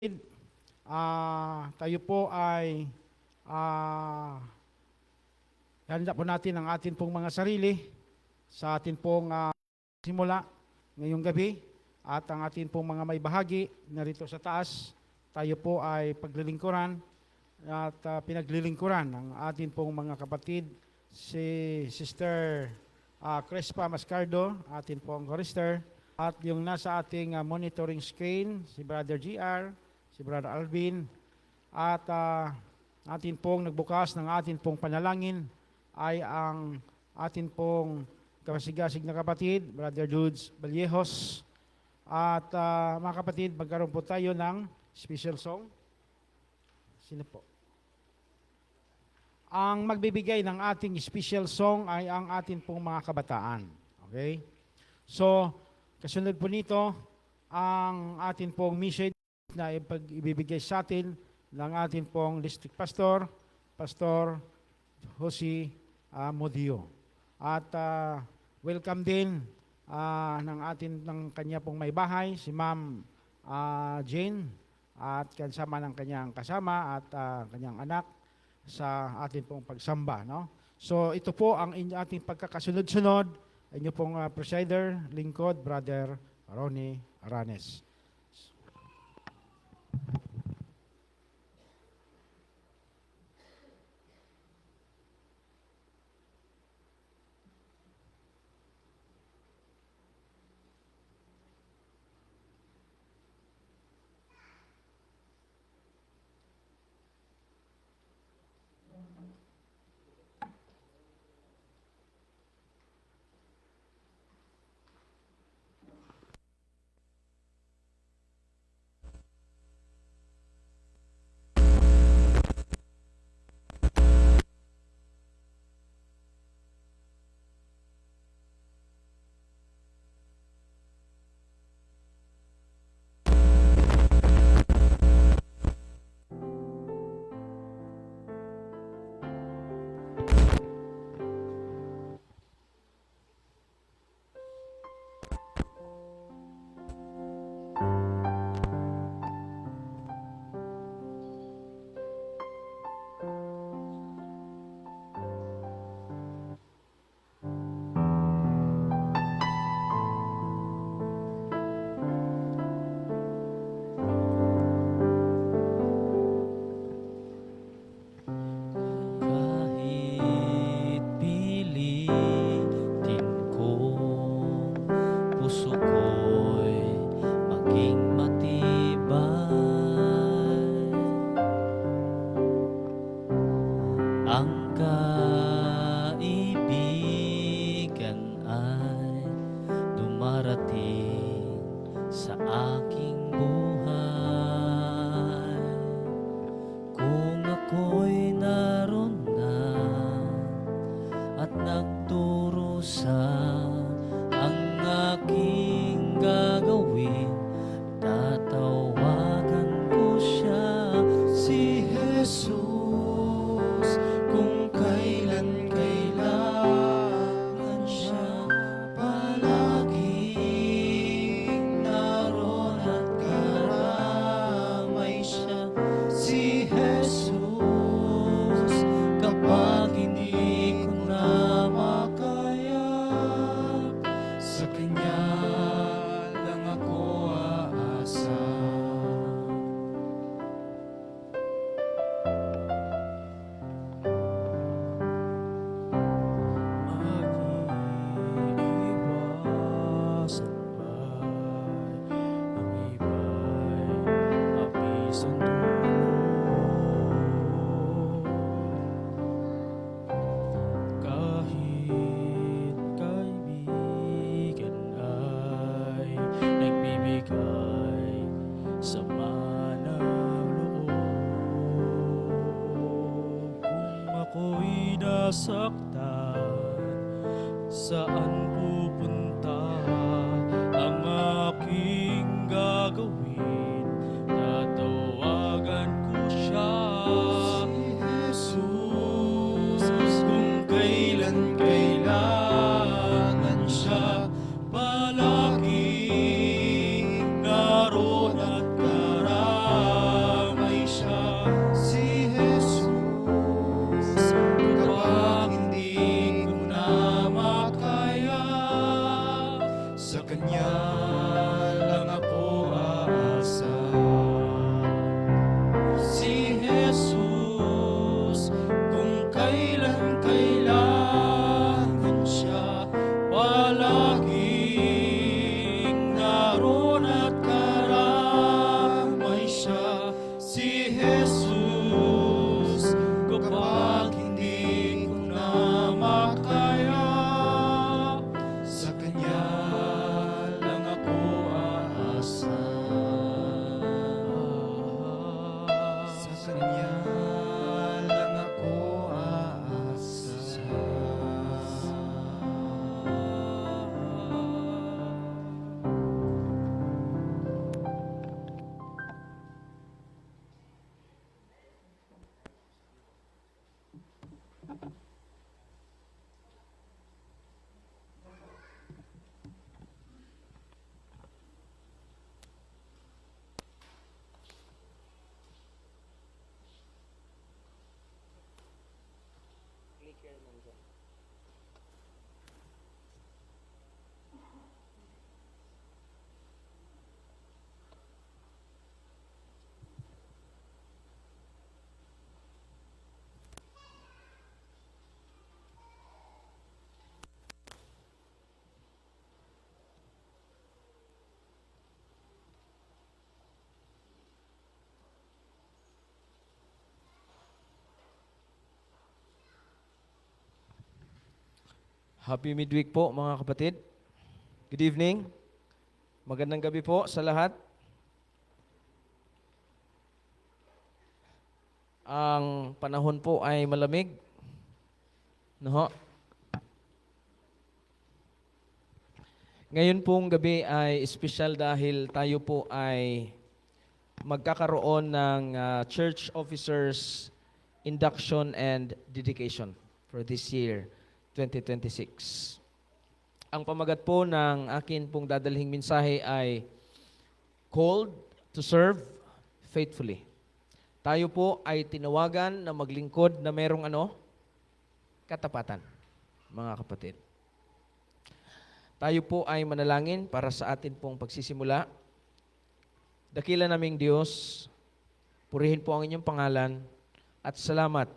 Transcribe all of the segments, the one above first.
Tayo po ay handa po natin ang atin pong mga sarili sa atin pong simula ngayong gabi at ang atin pong mga may bahagi narito sa taas. Tayo po ay paglilingkuran at pinaglilingkuran ng atin pong mga kapatid, si Sister Crespa Mascardo, atin pong chorister, at yung nasa ating monitoring screen, si Brother GR, si Brother Alvin, at atin pong nagbukas ng atin pong panalangin ay ang atin pong kapasigasig na kapatid, Brother Dudes Vallejos. At mga kapatid, magkaroon po tayo ng special song. Sino po? Ang magbibigay ng ating special song ay ang atin pong mga kabataan. Okay? So, kasunod po nito, ang atin pong message na ibibigay sa atin ng atin pong district pastor, Pastor Jose Modio. At welcome din ng kanya pong may bahay, si Ma'am Jane, at kasama ng kanyang kasama at kanyang anak sa atin pong pagsamba. No? So ito po ang ating pagkakasunod-sunod, inyo pong presider, lingkod, Brother Ronnie Aranes. Saktan, saan pupunta ang aking gagawin? Tatawagan ko siya, si Jesus, kung kailan kailangan siya. Palaging naroon at karamay Happy midweek po mga kapatid. Good evening. Magandang gabi po sa lahat. Ang panahon po ay malamig. No? Ngayon pong gabi ay special dahil tayo po ay magkakaroon ng church officers induction and dedication for this year 2026. Ang pamagat po ng akin pong dadalhing mensahe ay called to serve faithfully. Tayo po ay tinawagan na maglingkod na merong katapatan, mga kapatid. Tayo po ay manalangin para sa atin pong pagsisimula. Dakila naming Diyos, purihin po ang inyong pangalan at salamat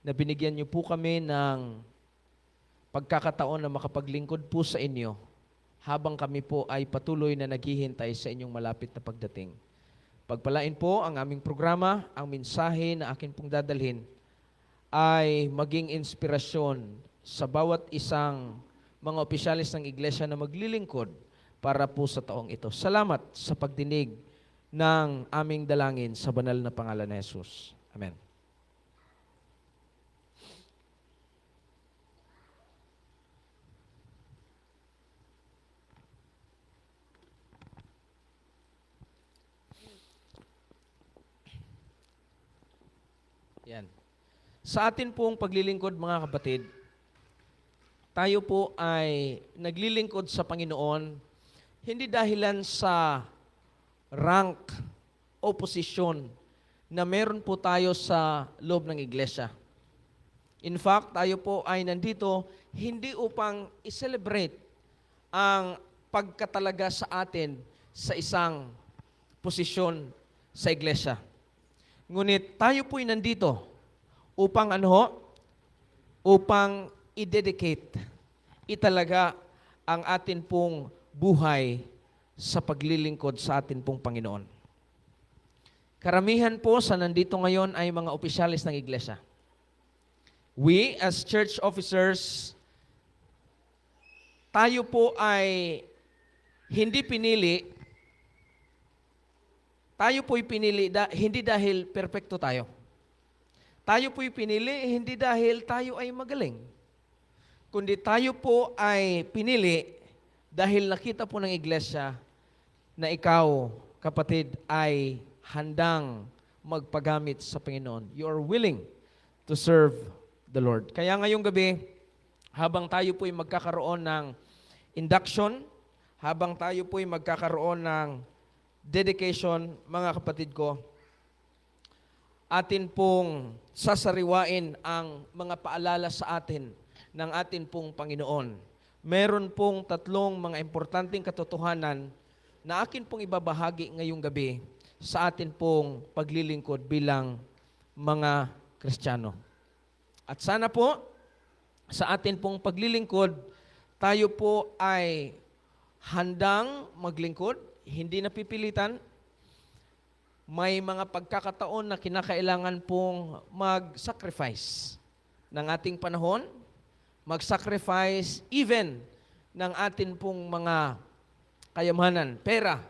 na binigyan niyo po kami ng pagkakataon na makapaglingkod po sa inyo habang kami po ay patuloy na naghihintay sa inyong malapit na pagdating. Pagpalain po ang aming programa, ang mensahe na akin pong dadalhin ay maging inspirasyon sa bawat isang mga opisyalis ng iglesia na maglilingkod para po sa taong ito. Salamat sa pagdinig ng aming dalangin sa banal na pangalan ni Jesus. Amen. Yan. Sa atin pong paglilingkod mga kapatid, tayo po ay naglilingkod sa Panginoon hindi dahilan sa rank o posisyon na meron po tayo sa loob ng iglesia. In fact, tayo po ay nandito hindi upang i-celebrate ang pagkatalaga sa atin sa isang posisyon sa iglesia. Ngunit tayo po'y nandito upang upang i-dedicate, italaga ang atin pong buhay sa paglilingkod sa atin pong Panginoon. Karamihan po sa nandito ngayon ay mga opisyalis ng iglesia. We as church officers, tayo po ay hindi pinili. Tayo po'y pinili hindi dahil perpekto tayo. Tayo po'y pinili hindi dahil tayo ay magaling. Kundi tayo po ay pinili dahil nakita po ng iglesia na ikaw, kapatid, ay handang magpagamit sa Panginoon. You are willing to serve the Lord. Kaya ngayong gabi, habang tayo po'y magkakaroon ng induction, habang tayo po'y magkakaroon ng dedication, mga kapatid ko, atin pong sasariwain ang mga paalala sa atin ng atin pong Panginoon. Meron pong tatlong mga importanteng katotohanan na akin pong ibabahagi ngayong gabi sa atin pong paglilingkod bilang mga Kristiyano. At sana po, sa atin pong paglilingkod, tayo po ay handang maglingkod, hindi napipilitan. May mga pagkakataon na kinakailangan pong mag-sacrifice ng ating panahon, mag-sacrifice even ng atin pong mga kayamanan, pera,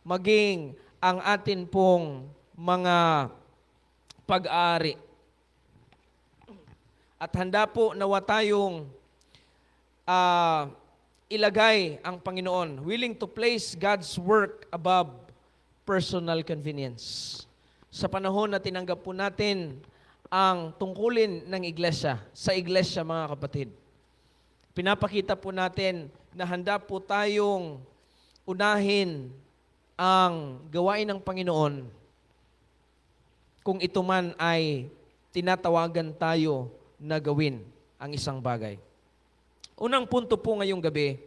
maging ang atin pong mga pag-aari. At handa po nawa tayong ilagay ang Panginoon, willing to place God's work above personal convenience. Sa panahon na tinanggap po natin ang tungkulin ng iglesia, sa iglesia mga kapatid, pinapakita po natin na handa po tayong unahin ang gawain ng Panginoon kung ito man ay tinatawagan tayo na gawin ang isang bagay. Unang punto po ngayong gabi,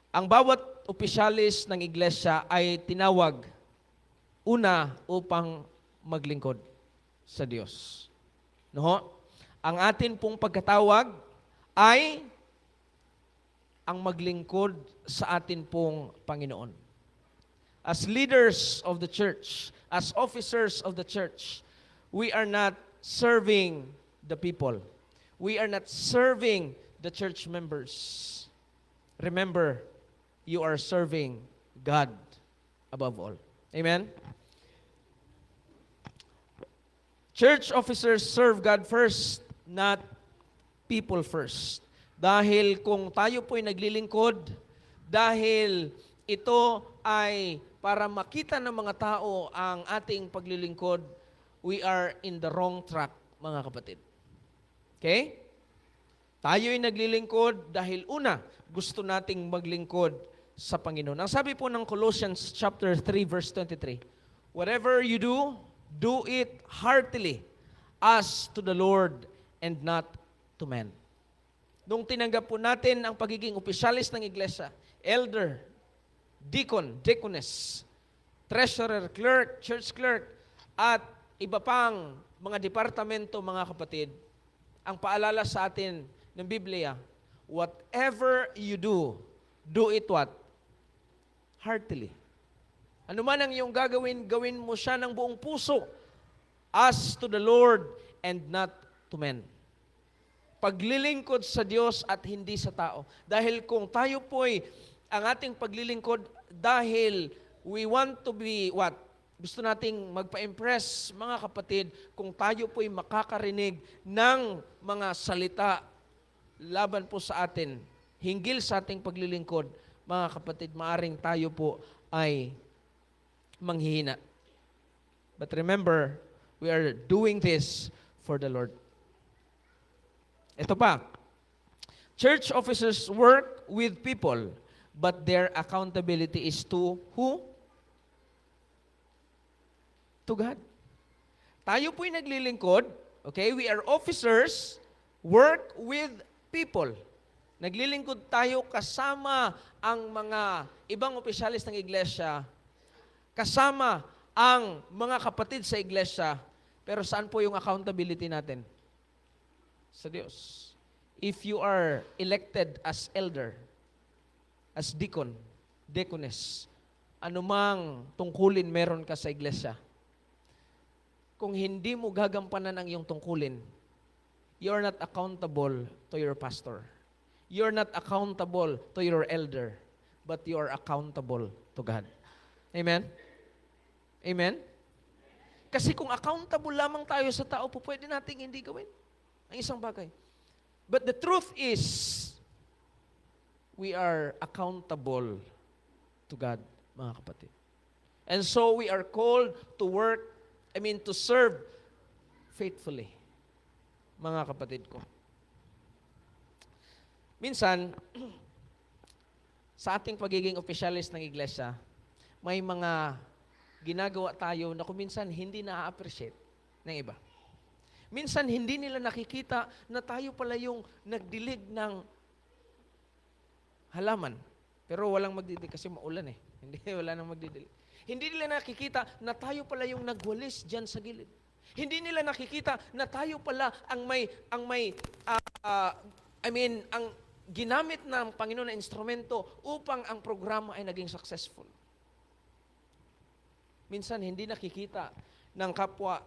ang bawat opisyalis ng iglesia ay tinawag una upang maglingkod sa Diyos. Ang atin pong pagkatawag ay ang maglingkod sa atin pong Panginoon. As leaders of the church, as officers of the church, we are not serving the people. We are not serving the church members, remember, you are serving God above all. Amen? Church officers serve God first, not people first. Dahil kung tayo po'y naglilingkod, dahil ito ay para makita ng mga tao ang ating paglilingkod, we are in the wrong track, mga kapatid. Okay? Tayo'y naglilingkod dahil una, gusto nating maglingkod sa Panginoon. Ang sabi po ng Colossians chapter 3 verse 23, whatever you do, do it heartily as to the Lord and not to man. Nung tinanggap po natin ang pagiging opisyalis ng iglesia, elder, deacon, deaconess, treasurer, clerk, church clerk, at iba pang mga departamento, mga kapatid, ang paalala sa atin ng Biblia, whatever you do, do it what? Heartily. Ano man ang iyong gagawin, gawin mo siya ng buong puso, as to the Lord and not to men. Paglilingkod sa Diyos at hindi sa tao. Dahil kung tayo po'y ang ating paglilingkod dahil we want to be what? Gusto nating magpa-impress, mga kapatid, kung tayo po'y makakarinig ng mga salita laban po sa atin, hinggil sa ating paglilingkod, mga kapatid, maaring tayo po ay manghihina. But remember, we are doing this for the Lord. Ito pa, church officers work with people, but their accountability is to who? To God. Tayo po'y naglilingkod, okay? We are officers, work with people. Naglilingkod tayo kasama ang mga ibang opisyalis ng iglesia, kasama ang mga kapatid sa iglesia, pero saan po yung accountability natin? Sa Diyos. If you are elected as elder, as deacon, deaconess, anumang tungkulin meron ka sa iglesia, kung hindi mo gagampanan ang iyong tungkulin, you're not accountable to your pastor. You're not accountable to your elder, but you are accountable to God. Amen? Amen? Kasi kung accountable lamang tayo sa tao, po pwede nating hindi gawin ang isang bagay. But the truth is, we are accountable to God, mga kapatid. And so we are called to work, to serve faithfully, mga kapatid ko. Minsan, sa ating pagiging opisyalis ng iglesia, may mga ginagawa tayo na kung minsan hindi na-appreciate ng iba. Minsan hindi nila nakikita na tayo pala yung nagdilig ng halaman. Pero walang magdidilig kasi maulan eh. Hindi, wala nang magdidilig. Hindi nila nakikita na tayo pala yung nagwalis dyan sa gilid. Hindi nila nakikita na tayo pala ang ang ginamit ng Panginoon na instrumento upang ang programa ay naging successful. Minsan hindi nakikita ng kapwa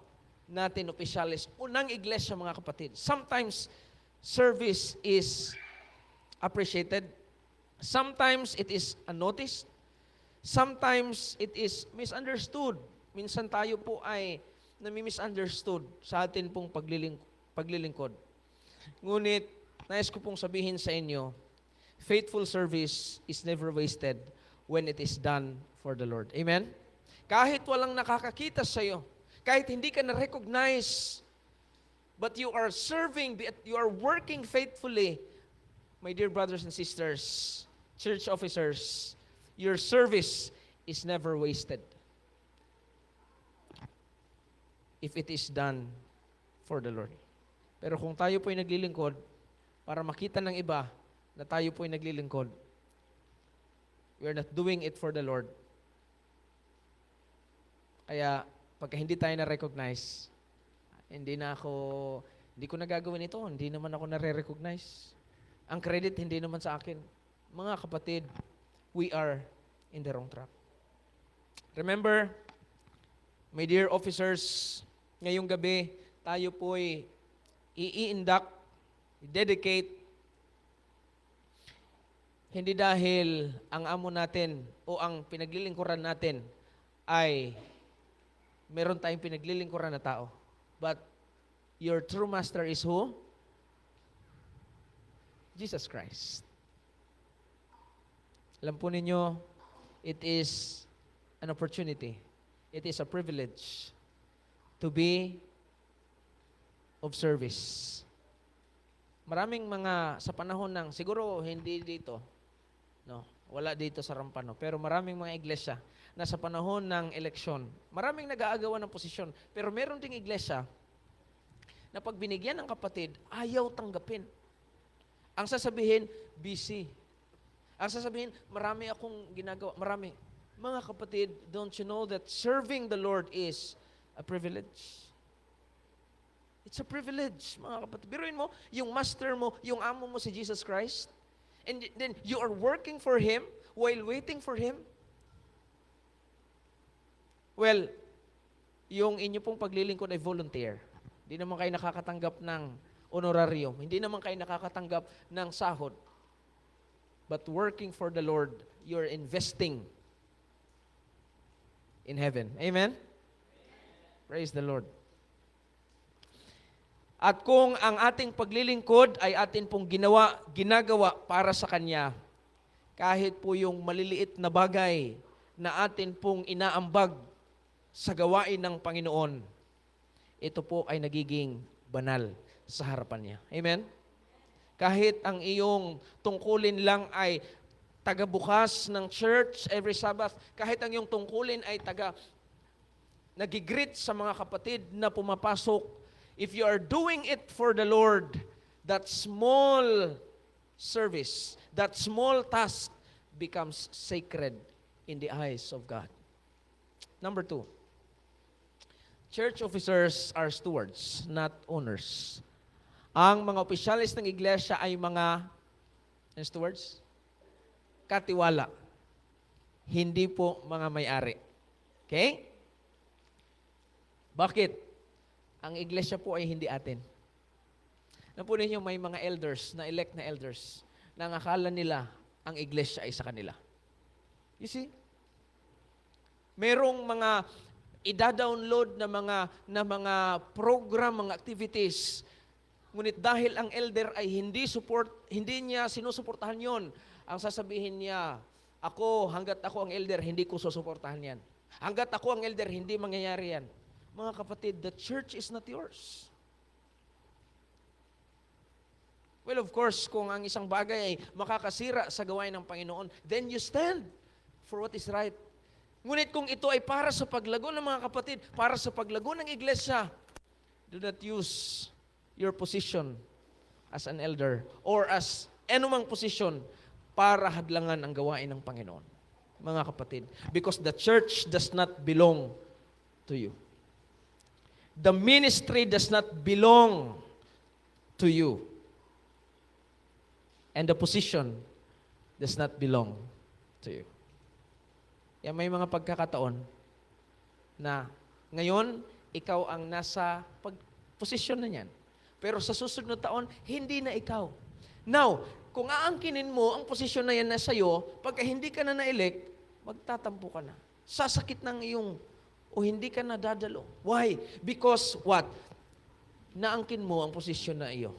natin opisyalis o ng iglesia, mga kapatid. Sometimes service is appreciated. Sometimes it is unnoticed. Sometimes it is misunderstood. Minsan tayo po ay nami-misunderstood sa atin pong paglilingkod. Ngunit, nais ko pong sabihin sa inyo, faithful service is never wasted when it is done for the Lord. Amen? Kahit walang nakakakita sa iyo, kahit hindi ka na-recognize, but you are serving, you are working faithfully, my dear brothers and sisters, church officers, your service is never wasted if it is done for the Lord. Pero kung tayo po'y naglilingkod, para makita ng iba na tayo po'y naglilingkod, we are not doing it for the Lord. Kaya, pagka hindi tayo na-recognize, hindi ko nagagawin ito, hindi naman ako na-recognize. Ang credit hindi naman sa akin. Mga kapatid, we are in the wrong track. Remember, my dear officers, ngayong gabi, tayo po'y i-induct, i-dedicate Hindi dahil ang amo natin o ang pinaglilingkuran natin ay meron tayong pinaglilingkuran na tao. But your true master is who? Jesus Christ. Alam po ninyo, it is an opportunity. It is a privilege to be of service. Maraming mga sa panahon ng, siguro hindi dito, no, wala dito sa Rampano, pero maraming mga iglesia na sa panahon ng eleksyon, maraming nag-aagawan ng posisyon, pero meron ding iglesia na pag binigyan ng kapatid, ayaw tanggapin. Ang sasabihin, busy. Ang sasabihin, marami akong ginagawa, marami. Mga kapatid, don't you know that serving the Lord is a privilege? It's a privilege, mga kapatid. Biruin mo, yung master mo, yung amo mo si Jesus Christ, and then you are working for Him while waiting for Him. Well, yung inyo pong paglilingkod ay volunteer. Hindi naman kayo nakakatanggap ng honorarium. Hindi naman kayo nakakatanggap ng sahod. But working for the Lord, you're investing in heaven. Amen? Praise the Lord. At kung ang ating paglilingkod ay atin pong ginagawa para sa Kanya, kahit po yung maliliit na bagay na atin pong inaambag sa gawain ng Panginoon, ito po ay nagiging banal sa harapan Niya. Amen? Kahit ang iyong tungkulin lang ay taga-bukas ng church every Sabbath, kahit ang iyong tungkulin ay nagigreet sa mga kapatid na pumapasok, if you are doing it for the Lord, that small service, that small task becomes sacred in the eyes of God. Number 2, church officers are stewards, not owners. Ang mga opisyalis ng iglesia ay mga stewards, katiwala, hindi po mga may-ari. Okay? Bakit? Ang iglesia po ay hindi atin. Napunin niyo may mga elders, na elect na elders, na ang akala nila ang iglesia ay sa kanila. You see? Merong mga ida-download na mga program, mga activities. Ngunit dahil ang elder ay hindi niya sinusuportahan 'yon, ang sasabihin niya, hanggat ako ang elder, hindi ko susuportahan 'yan. Hanggat ako ang elder, hindi mangyayari 'yan. Mga kapatid, the church is not yours. Well, of course, kung ang isang bagay ay makakasira sa gawain ng Panginoon, then you stand for what is right. Ngunit kung ito ay para sa paglago ng mga kapatid, para sa paglago ng iglesia, do not use your position as an elder or as anumang position para hadlangan ang gawain ng Panginoon. Mga kapatid, because the church does not belong to you. The ministry does not belong to you. And the position does not belong to you. Yan, may mga pagkakataon na ngayon, ikaw ang nasa posisyon na yan. Pero sa susunod na taon, hindi na ikaw. Now, kung aangkinin mo ang posisyon na yan na sa'yo, pagka hindi ka na na-elect, magtatampo ka na. Sasakit ng iyong o hindi ka na dadalo. Why? Because what? Naangkin mo ang posisyon na iyo.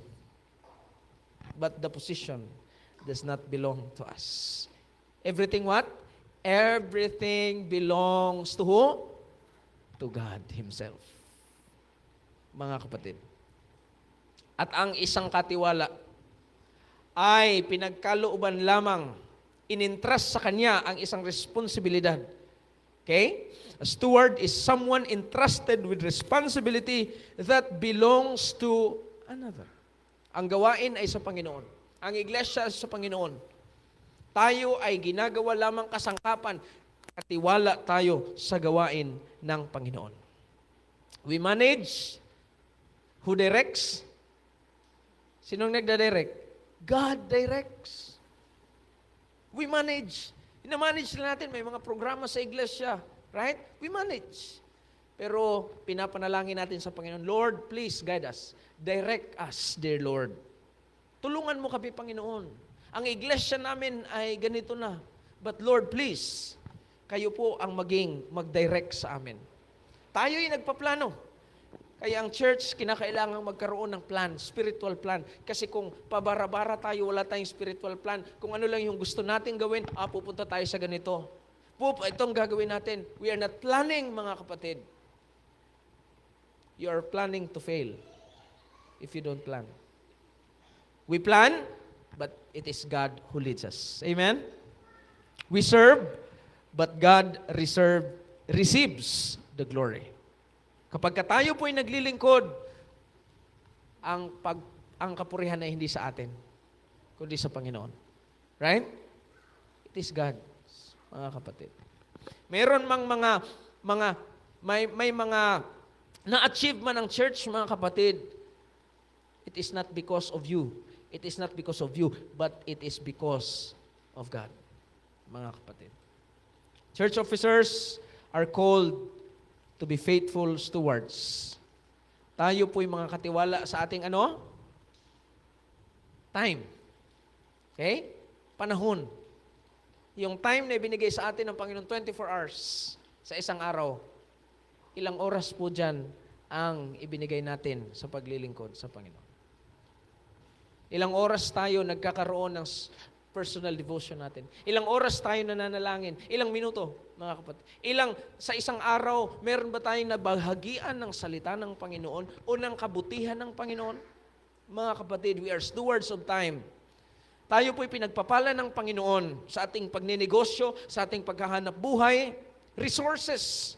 But the position does not belong to us. Everything what? Everything belongs to who? To God Himself. Mga kapatid. At ang isang katiwala ay pinagkalooban lamang, inintrust sa kanya ang isang responsibilidad. Okay? A steward is someone entrusted with responsibility that belongs to another. Ang gawain ay sa Panginoon. Ang iglesia ay sa Panginoon. Tayo ay ginagawa lamang kasangkapan. Katiwala tayo sa gawain ng Panginoon. We manage. Who directs? Sinong nagda-direct? God directs. We manage. Ina-manage na natin. May mga programa sa iglesia. Right? We manage. Pero pinapanalangin natin sa Panginoon, Lord, please guide us. Direct us, dear Lord. Tulungan mo kami, Panginoon. Ang iglesia namin ay ganito na. But Lord, please, kayo po ang mag-direct sa amin. Tayo'y nagpaplano. Kaya ang church, kinakailangan magkaroon ng plan, spiritual plan. Kasi kung pabara-bara tayo, wala tayong spiritual plan. Kung ano lang yung gusto natin gawin, pupunta tayo sa ganito. Itong gagawin natin. We are not planning, mga kapatid. You are planning to fail if you don't plan. We plan, but it is God who leads us. Amen? We serve, but God receives the glory. Kapag tayo po'y naglilingkod, ang kapurihan ay hindi sa atin, kundi sa Panginoon. Right? It is God, mga kapatid. Meron may mga na-achieve man ang church, mga kapatid. It is not because of you. It is not because of you, but it is because of God, mga kapatid. Church officers are called to be faithful stewards. Tayo po'y mga katiwala sa ating time. Okay? Panahon. Yung time na ibinigay sa atin ng Panginoon, 24 hours sa isang araw. Ilang oras po dyan ang ibinigay natin sa paglilingkod sa Panginoon. Ilang oras tayo nagkakaroon ng personal devotion natin. Ilang oras tayo nananalangin. Ilang minuto, mga kapatid. Sa isang araw, meron ba tayong nabahagian ng salita ng Panginoon o ng kabutihan ng Panginoon? Mga kapatid, we are stewards of time. Tayo po'y pinagpapala ng Panginoon sa ating pagninegosyo, sa ating paghahanap buhay, resources.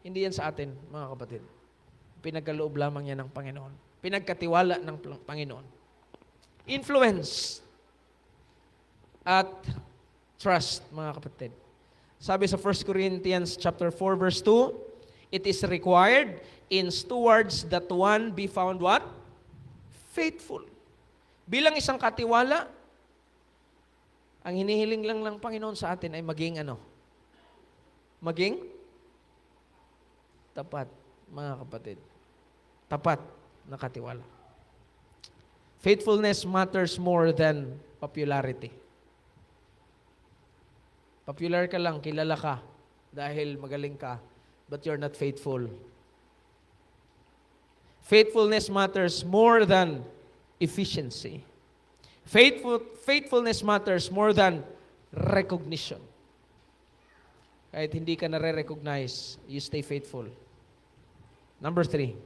Hindi yan sa atin, mga kapatid. Pinagkaloob lamang yan ng Panginoon. Pinagkatiwala ng Panginoon. Influence at trust, mga kapatid. Sabi sa 1 Corinthians chapter 4 verse 2, it is required in stewards that one be found what? Faithful. Bilang isang katiwala, ang hinihiling lang ng Panginoon sa atin ay maging Maging tapat, mga kapatid. Tapat na katiwala. Faithfulness matters more than popularity. Popular ka lang, kilala ka, dahil magaling ka, but you're not faithful. Faithfulness matters more than efficiency. Faithfulness matters more than recognition. Kahit hindi ka nare-recognize, you stay faithful. Number 3,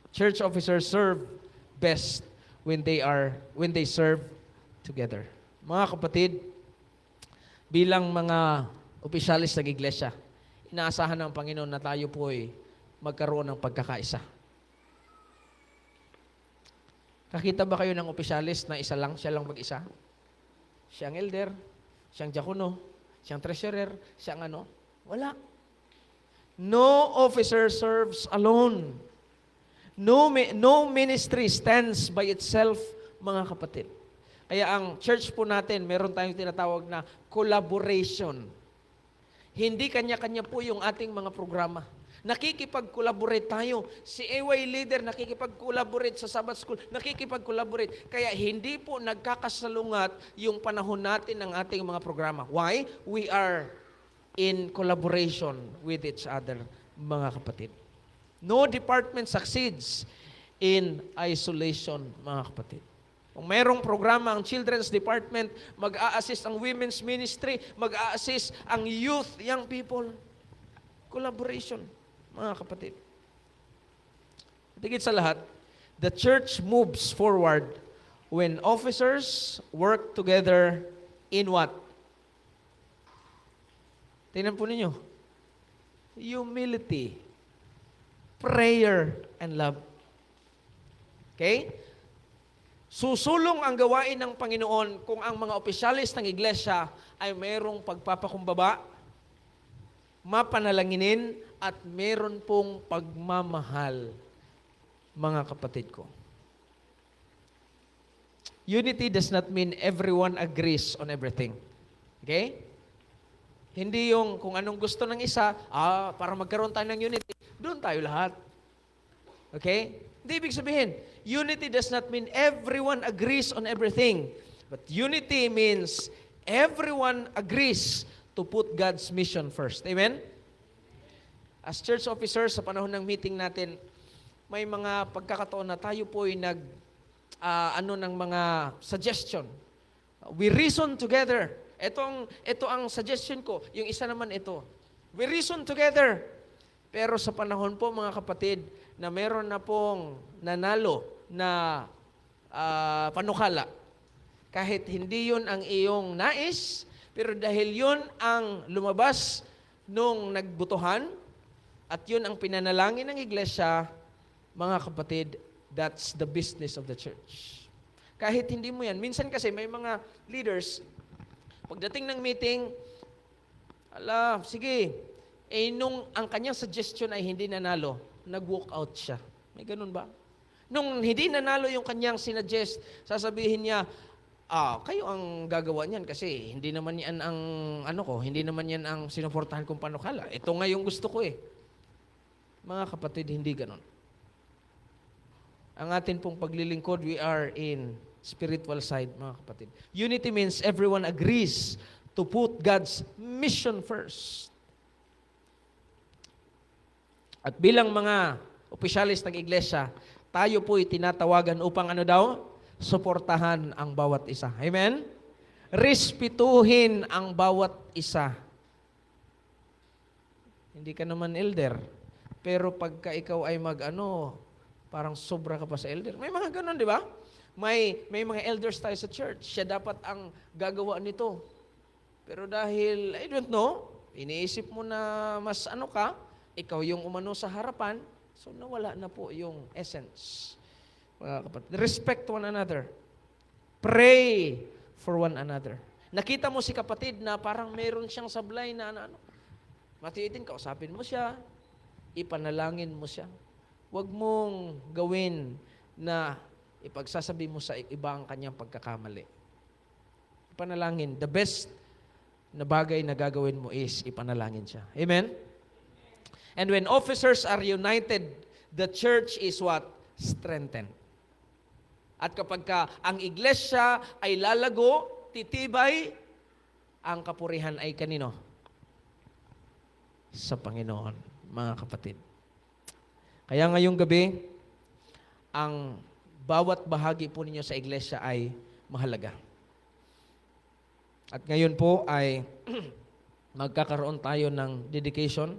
church officers serve best when they serve together. Mga kapatid, bilang mga opisyalis ng iglesia, inaasahan ng Panginoon na tayo po ay magkaroon ng pagkakaisa. Kakita ba kayo ng opisyalis na siya lang mag-isa? Siyang elder, siyang diakono, siyang treasurer, siyang Wala. No officer serves alone. No ministry stands by itself, mga kapatid. Kaya ang church po natin, meron tayong tinatawag na collaboration. Hindi kanya-kanya po yung ating mga programa. Nakikipag-collaborate tayo. Si AY leader nakikipag-collaborate sa Sabbath School, nakikipag-collaborate. Kaya hindi po nagkakasalungat yung panahon natin ng ating mga programa. Why? We are in collaboration with each other, mga kapatid. No department succeeds in isolation, mga kapatid. Kung mayroong programa ang children's department, mag-a-assist ang women's ministry, mag-a-assist ang youth, young people. Collaboration, mga kapatid. Tigit sa lahat, the church moves forward when officers work together in what? Tingnan po ninyo. Humility, prayer, and love. Okay? Susulong ang gawain ng Panginoon kung ang mga opisyalis ng iglesia ay mayroong pagpapakumbaba, mapanalanginin, at meron pong pagmamahal, mga kapatid ko. Unity does not mean everyone agrees on everything. Okay? Hindi yung kung anong gusto ng isa, para magkaroon tayo ng unity, doon tayo lahat. Okay? Hindi ibig sabihin, unity does not mean everyone agrees on everything. But unity means everyone agrees to put God's mission first. Amen? As church officers, sa panahon ng meeting natin, may mga pagkakataon na tayo po ay ng mga suggestion. We reason together. Ito ang suggestion ko. Yung isa naman ito. We reason together. Pero sa panahon po, mga kapatid, na meron na pong nanalo na panukala, kahit hindi yun ang iyong nais, pero dahil yun ang lumabas nung nagbutuhan, at yun ang pinanalangin ng iglesia, mga kapatid, that's the business of the church. Kahit hindi mo yan. Minsan kasi may mga leaders, pagdating ng meeting, sige, nung ang kanyang suggestion ay hindi nanalo, nag-walk out siya. May ganun ba? Nung hindi nanalo yung kanyang sinuggest, sasabihin niya, kayo ang gagawa niyan kasi hindi naman yan ang hindi naman yan ang sinuportahan kong panukala. Ito nga yung gusto ko eh. Mga kapatid, hindi ganun. Ang atin pong paglilingkod, we are in spiritual side, mga kapatid. Unity means everyone agrees to put God's mission first. At bilang mga opisyalis ng iglesia, tayo po'y tinatawagan upang suportahan ang bawat isa. Amen? Respetuhin ang bawat isa. Hindi ka naman elder, pero pagka ikaw ay parang sobra ka pa sa elder. May mga ganun, di ba? May mga elders tayo sa church. Siya dapat ang gagawa nito. Pero dahil, I don't know, iniisip mo na mas ikaw yung umano sa harapan, so nawala na po yung essence. Mga kapatid, respect one another. Pray for one another. Nakita mo si kapatid na parang meron siyang sablay na matiitin, kausapin mo siya, ipanalangin mo siya. Huwag mong gawin na ipagsasabi mo sa iba ang kanyang pagkakamali. Ipanalangin. The best na bagay na gagawin mo is ipanalangin siya. Amen? And when officers are united, the church is what? Strengthened. At kapag ang iglesia ay lalago, titibay, ang kapurihan ay kanino? Sa Panginoon, mga kapatid. Kaya ngayong gabi, ang bawat bahagi po ninyo sa iglesia ay mahalaga. At ngayon po ay magkakaroon tayo ng dedication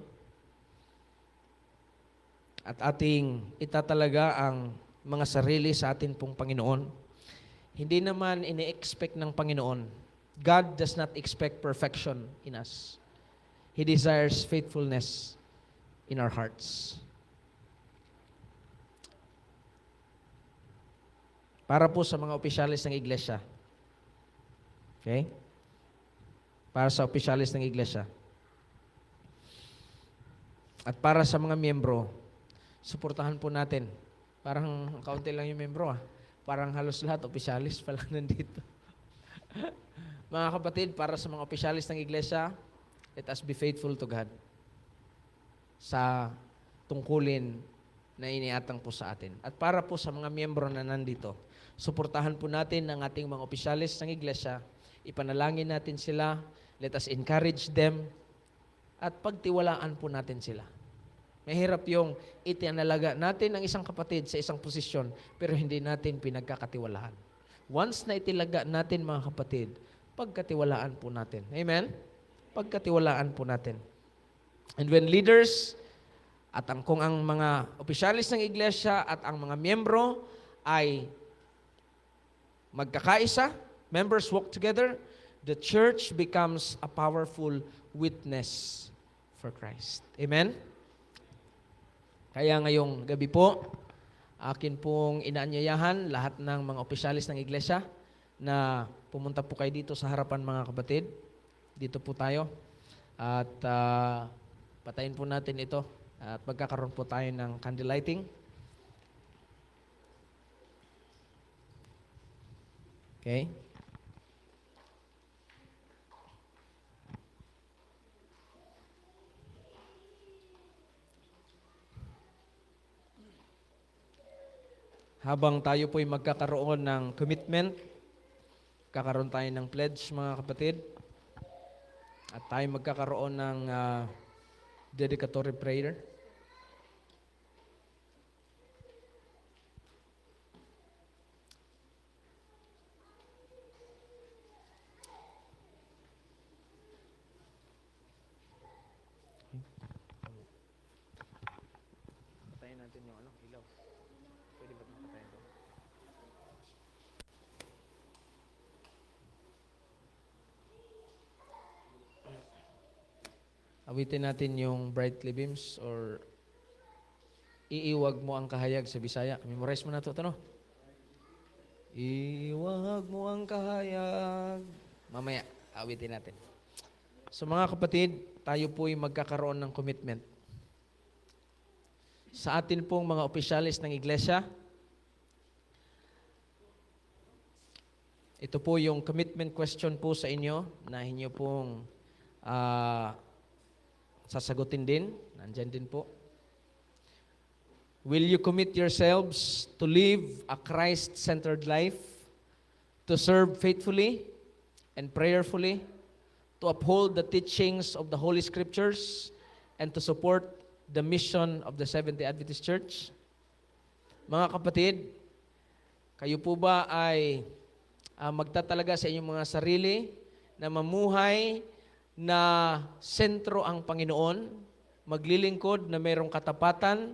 at ating itatalaga ang mga sarili sa atin pong Panginoon. Hindi naman ini-expect ng Panginoon. God does not expect perfection in us. He desires faithfulness in our hearts. Para po sa mga opisyalis ng iglesia. Okay? Para sa opisyalis ng iglesia. At para sa mga miyembro, suportahan po natin. Parang kaunti lang yung miyembro Parang halos lahat, opisyalis pa lang nandito. Mga kapatid, para sa mga opisyalis ng iglesia, let us be faithful to God sa tungkulin na iniatang po sa atin. At para po sa mga miyembro na nandito, suportahan po natin ang ating mga opisyalis ng iglesia, ipanalangin natin sila, let us encourage them, at pagtiwalaan po natin sila. Mahirap yung itinalaga natin ang isang kapatid sa isang posisyon pero hindi natin pinagkakatiwalaan. Once na itilaga natin, mga kapatid, pagkatiwalaan po natin. Amen? Pagkatiwalaan po natin. And when leaders at kung ang mga opisyalis ng iglesia at ang mga miyembro ay magkakaisa, members walk together, the church becomes a powerful witness for Christ. Amen? Kaya ngayong gabi po, akin pong inaanyayahan lahat ng mga opisyalis ng iglesia na pumunta po kayo dito sa harapan, mga kapatid. Dito po tayo. At patayin po natin ito. At magkakaroon po tayo ng candle lighting. Okay? habang tayo po'y magkakaroon ng commitment, kakaroon tayo ng pledge, mga kapatid, at tayo magkakaroon ng dedicatory prayer. Patayin natin yung ilaw. Pwede ba itong patayin to? Awitin natin yung brightly beams or iiwag mo ang kahayag sa Bisaya. Memorize mo na ito, no? Iwag mo ang kahayag. Mamaya, awitin natin. So mga kapatid, tayo po'y magkakaroon ng commitment. Sa atin pong mga opisyalis ng iglesia, ito po yung commitment question po sa inyo na inyo pong sasagutin din. Nandyan din po. Will you commit yourselves to live a Christ-centered life, to serve faithfully and prayerfully, to uphold the teachings of the Holy Scriptures, and to support the mission of the Seventh-day Adventist Church? Mga kapatid, kayo po ba ay magtatalaga sa inyong mga sarili na mamuhay na sentro ang Panginoon, maglilingkod na mayroong katapatan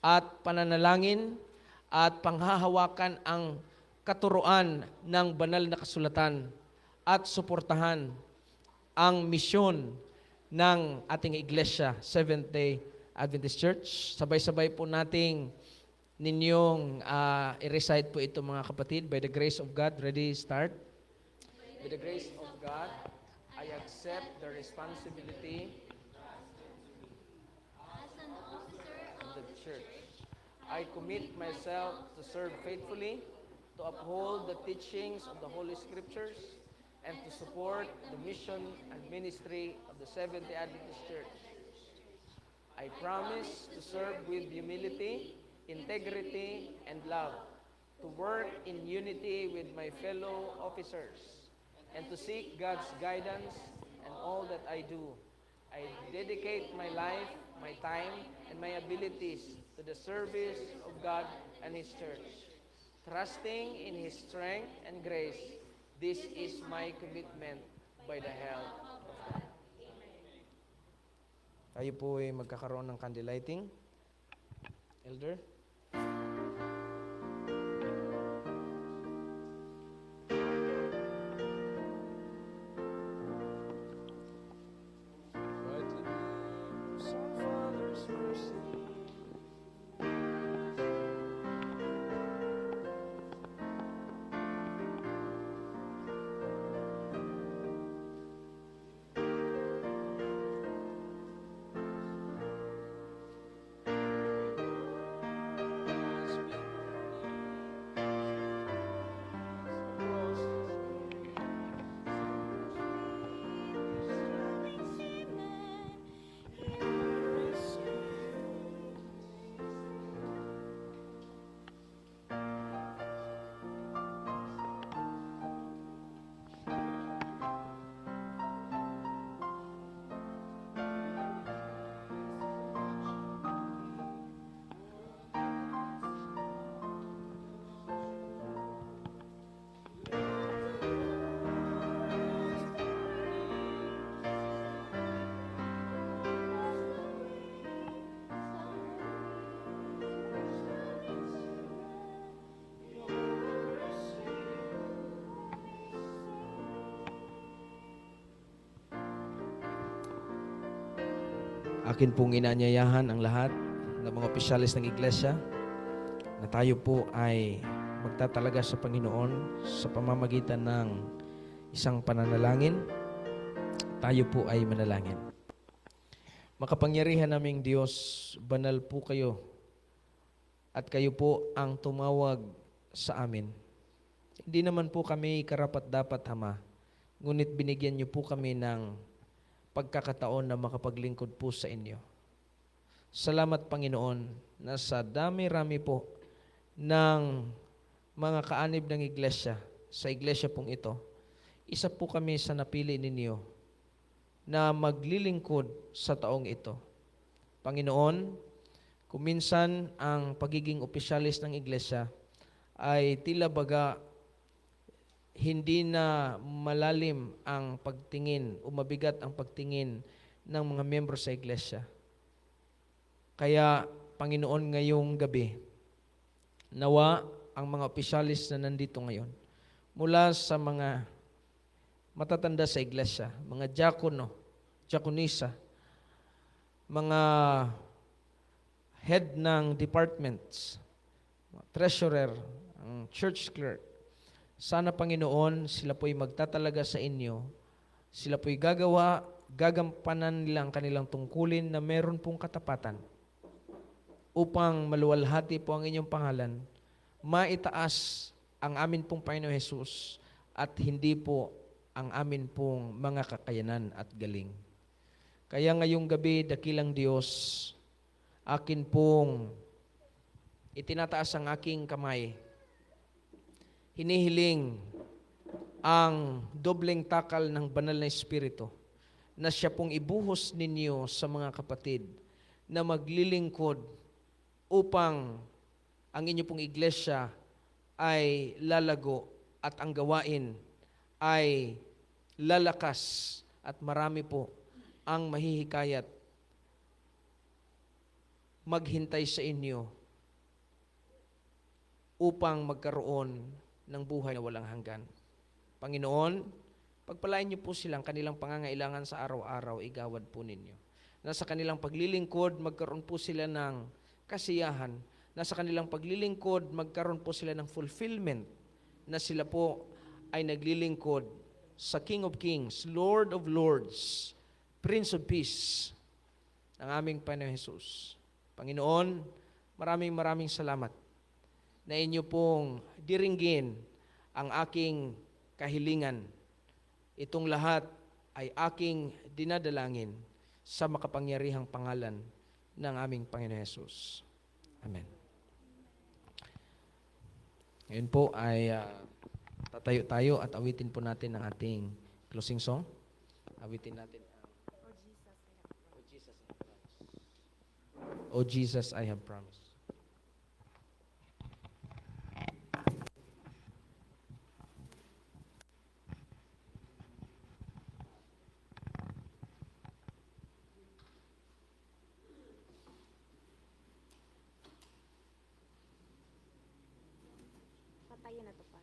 at pananalangin at panghahawakan ang katuruan ng banal na kasulatan at suportahan ang misyon ng ating iglesia, Seventh-day Adventist Church? Sabay-sabay po nating ninyong i-recite po ito, mga kapatid. By the grace of God, ready, start. By the grace of God, I accept the responsibility As an officer of of the church. I commit myself to serve faithfully, to uphold the teachings of the Holy Scriptures, and to support the mission and ministry of the Seventh-day Adventist Church. I promise to serve with humility, integrity, and love, to work in unity with my fellow officers, and to seek God's guidance in all that I do. I dedicate my life, my time, and my abilities to the service of God and His church. Trusting in His strength and grace, this is my commitment by the help of God. Tayo po ay magkakaroon ng candle lighting. Elder? Akin pong inanyayahan ang lahat ng mga opisyalis ng iglesia na tayo po ay magtatalaga sa Panginoon sa pamamagitan ng isang pananalangin. Tayo po ay manalangin. Makapangyarihan naming Diyos, banal po kayo at kayo po ang tumawag sa amin. Hindi naman po kami karapat-dapat, Ama, ngunit binigyan niyo po kami ng pagkakataon na makapaglingkod po sa inyo. Salamat, Panginoon, na sa dami-rami po ng mga kaanib ng iglesia, sa iglesia pong ito, isa po kami sa napili ninyo na maglilingkod sa taong ito. Panginoon, kuminsan ang pagiging opisyalis ng iglesia ay tila baga hindi na malalim ang pagtingin o mabigat ang pagtingin ng mga miyembro sa iglesia. Kaya, Panginoon, ngayong gabi, nawa ang mga opisyalis na nandito ngayon, mula sa mga matatanda sa iglesia, mga diakono, diakonisa, mga head ng departments, treasurer, ang church clerk, sana, Panginoon, sila po'y magtatalaga sa inyo, sila po'y gagampanan nila ang kanilang tungkulin na meron pong katapatan upang maluwalhati po ang inyong pangalan, maitaas ang amin pong Panginoon Jesus at hindi po ang amin pong mga kakayanan at galing. Kaya ngayong gabi, dakilang Diyos, akin pong itinataas ang aking kamay, hinihiling ang dobleng takal ng banal na Espiritu na siya pong ibuhos ninyo sa mga kapatid na maglilingkod upang ang inyo pong iglesia ay lalago at ang gawain ay lalakas at marami po ang mahihikayat maghintay sa inyo upang magkaroon ng buhay na walang hanggan. Panginoon, pagpalain niyo po silang kanilang pangangailangan sa araw-araw, igawad po ninyo. Nasa kanilang paglilingkod, magkaroon po sila ng kasiyahan. Nasa kanilang paglilingkod, magkaroon po sila ng fulfillment na sila po ay naglilingkod sa King of Kings, Lord of Lords, Prince of Peace, ng aming Panginoon Jesus. Panginoon, maraming salamat na inyo pong diringgin ang aking kahilingan. Itong lahat ay aking dinadalangin sa makapangyarihang pangalan ng aming Panginoon Jesus. Amen. Ngayon po ay tatayo tayo at awitin po natin ang ating closing song. Awitin natin ang O Jesus, I have promised. Patayin na to, Pas.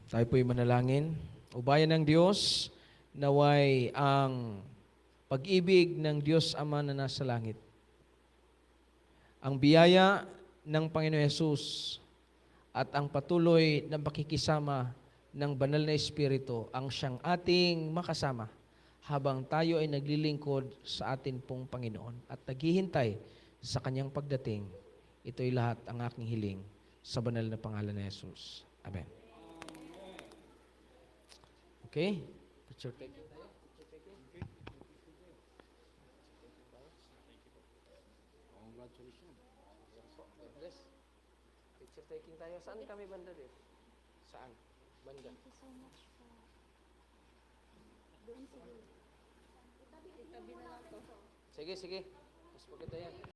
Tayo po'y manalangin. O bayan ng Diyos, naway ang pag-ibig ng Diyos Ama na nasa langit, ang biyaya ng Panginoon Yesus, at ang patuloy na pakikisama ng Banal na Espiritu ang siyang ating makasama habang tayo ay naglilingkod sa atin pong Panginoon at naghihintay sa Kanyang pagdating. Ito'y lahat ang aking hiling sa banal na pangalan ni Jesus. Amen. Okay? Picture taking tayo. Picture taking tayo. Saan kami banda din? Saan? Banda. Thank you so much po. Doon siguro. Itabi na lang to. Sige, sige. Mas maganda yan.